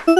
মহারাজ,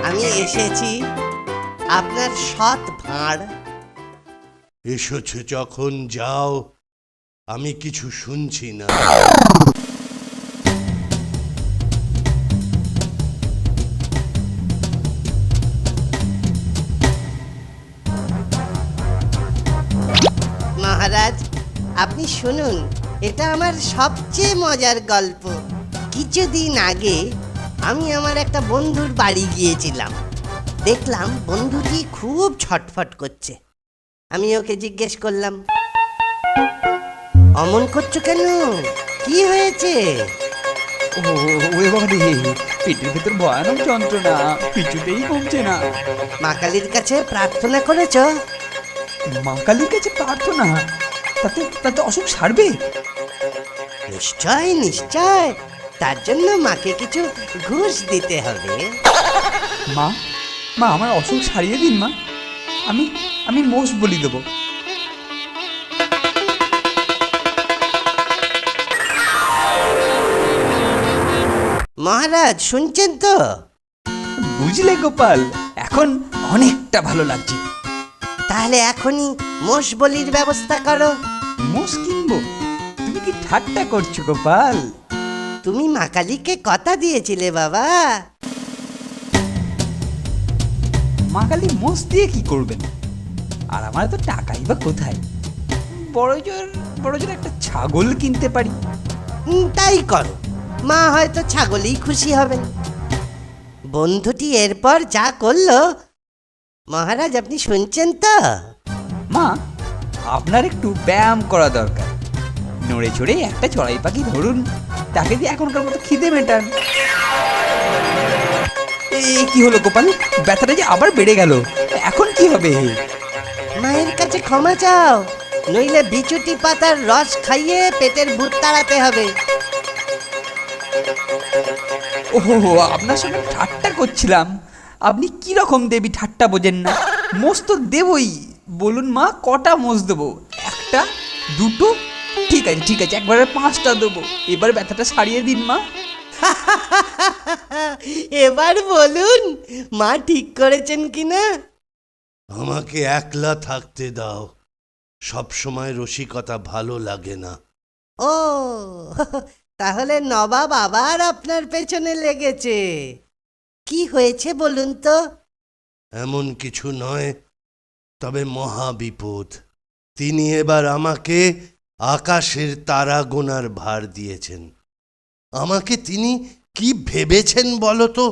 আমি এসেছি আপনার সৎ ভাঁড়। এসেছ যখন যাও, আমি কিছু শুনছি না। মহারাজ, আপনি শুনুন, এটা আমার সবচেয়ে মজার গল্প। কিছুদিন আগে আমি আমার একটা বন্ধুর বাড়ি গিয়েছিলাম। দেখলাম বন্ধুটি খুব ছটফট করছে। আমি ওকে জিজ্ঞেস করলাম, অমন করছো কেন, কি হয়েছে? পেটের ভেতর ভয়ানক যন্ত্রণা, কিছুতেই কমছে না। মা কালীর কাছে প্রার্থনা করেছো? মা কালীর কাছে প্রার্থনা? তাতে অসুখ সারবে? নিশ্চয় নিশ্চয়, তার জন্য মাকে কিছু ঘুষ দিতে হবে। মা আমার অসুখ সারিয়ে দিন মা। আমি মোষ বলি দেবো। মহারাজ শুনছেন তো? বুঝলে গোপাল, এখন অনেকটা ভালো লাগছে। তাহলে এখনই মোষ বলির ব্যবস্থা করো। মোষ কিনবো? তুমি কি ঠাট্টা করছো গোপাল? তুমি মা কালীকে কথা দিয়েছিলে বাবা। মা কালী মোষ দিয়ে কি করবেন? আর আমার তো টাকাই বা কোথায়? বড় জোর একটা ছাগল কিনতে পারি। তাই করো, মা হয়তো ছাগলেই খুশি হবেন। বন্ধুটি এরপর যা করলো, মহারাজ আপনি শুনছেন তো? মা, আপনার একটু ব্যায়াম করা দরকার। নড়ে চড়ে একটা চড়াই পাখি ধরুন, তাকে দিয়ে এখনকার মতো খিদে মেটান। কি হলো গোপাল, ব্যথাটা যে আবার বেড়ে গেল, এখন কি হবে? মায়ের কাছে ক্ষমা চাও, নইলে বিচুটি পাতার রস খাইয়ে পেটের ভূত তাড়াতে হবে। ওহো, আপনার সঙ্গে ঠাট্টা করছিলাম। আপনি কি রকম দেবী, ঠাট্টা বোঝেন না? মোষ তো দেবই। বলুন মা, কটা মোষ দেবো? একটা, দুটো? ঠিক আছে, একবারে 5টা দেবো। এবার ব্যথাটা সারিয়ে দিন মা। এবার বলুন মা ঠিক করেছেন কিনা। আমাকে একলা থাকতে দাও, সবসময় রসিকতা ভালো লাগে না। ও, তাহলে নবাব আবার আপনার পেছনে লেগেছে। কি হয়েছে বলুন তো? এমন কিছু নয়, তবে মহা বিপদ। তিনি এবার আমাকে আকাশের তারা গোনার ভার দিয়েছেন। আমাকে তিনি কি ভেবেছেন বলো তো?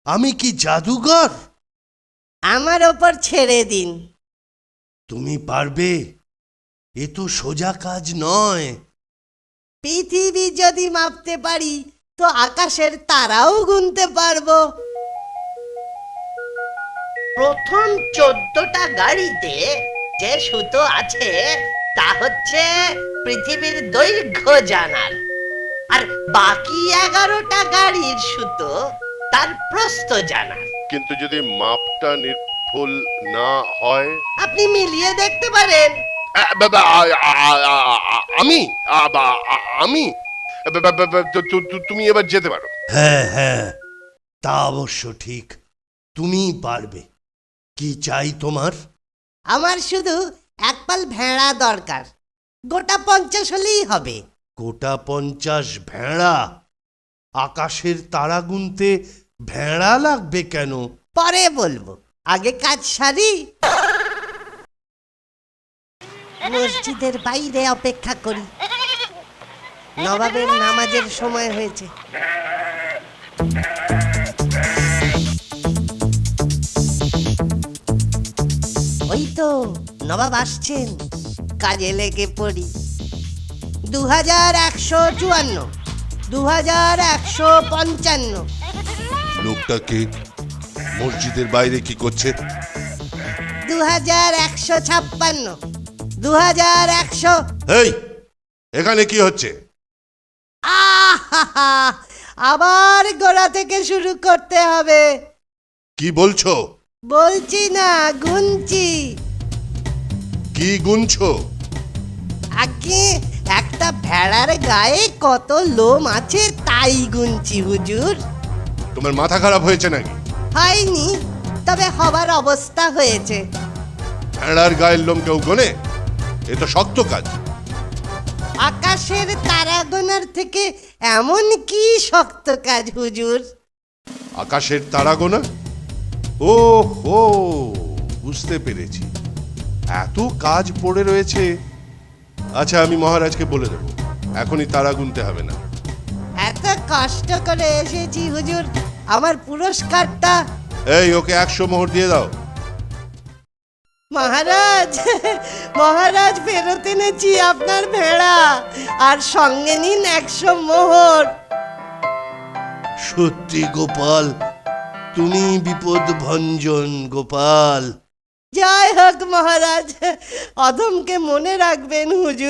আমি কি জাদুঘর? আমার ওপর ছেড়ে দিন। তুমি পারবে? এ তো সোজা কাজ নয়। পৃথিবী যদি মাপতে পারি, তো আকাশের তারাও গুনতে পারবো। প্রথম 14টা গাড়িতে যে সুতো আছে, তা হচ্ছে পৃথিবীর দৈর্ঘ্য জানার, আর বাকি 11টা গাড়ির সুতো তার প্রস্থ জানার। কিন্তু যদি মাপটা সফল না হয়? আপনি মিলিয়ে দেখতে পারেন। আমি আমি তুমি এবার যেতে পারো। হ্যাঁ হ্যাঁ, তা অবশ্য ঠিক, তুমিই পারবে। কি চাই তোমার? আমার শুধু এক পাল ভেড়া দরকার, গোটা 50 হলেই হবে। গোটা 50 ভেড়া? আকাশের তারা গুনতে ভেড়া লাগবে কেন? পরে বলবো, আগে কাজ সারি। মসজিদের বাইরে অপেক্ষা করি, নবাবের নামাজের সময় হয়েছে। ওই তো নবাব আসছেন, কাজে লেগে পড়ি। 2154, 2155। লোকটাকে মসজিদের বাইরে কি করছে? 2156, 2100। এই, এখানে কি হচ্ছে? আহা, আবার গোড়া থেকে শুরু করতে হবে। কি বলছো? বলছি না, গুনছি। কি গুনছো? আগে একটা ভেড়ার গায়ে কত লোম আছে তাই গুনছি হুজুর। তোমার মাথা খারাপ হয়েছে নাকি? হয়নি, তবে হবার অবস্থা হয়েছে। ভেড়ার গায়ের লোম কেউ গোনে? এ তো শক্ত কাজ। আকাশের তারা গোনার থেকে এমন কি শক্ত কাজ হুজুর? আকাশের তারা গোনা? ও হো, বুঝতে পেরেছি, এত কাজ পড়ে রয়েছে। আচ্ছা, আমি মহারাজকে বলে দেব, এখনই তারা গুনতে হবে না। এত কষ্ট করে এসেছি হুজুর, আমার পুরস্কারটা। এই, ওকে 100 মোহর দিয়ে দাও। মহারাজ, মহারাজ ফেরত এনেছি আপনার ভেড়া, আর সঙ্গে নিন 100 মোহর। সত্যি গোপাল, তুমি বিপদ ভঞ্জন গোপাল। জয় হোক মহারাজ, অধমকে মনে রাখবেন হুজুর।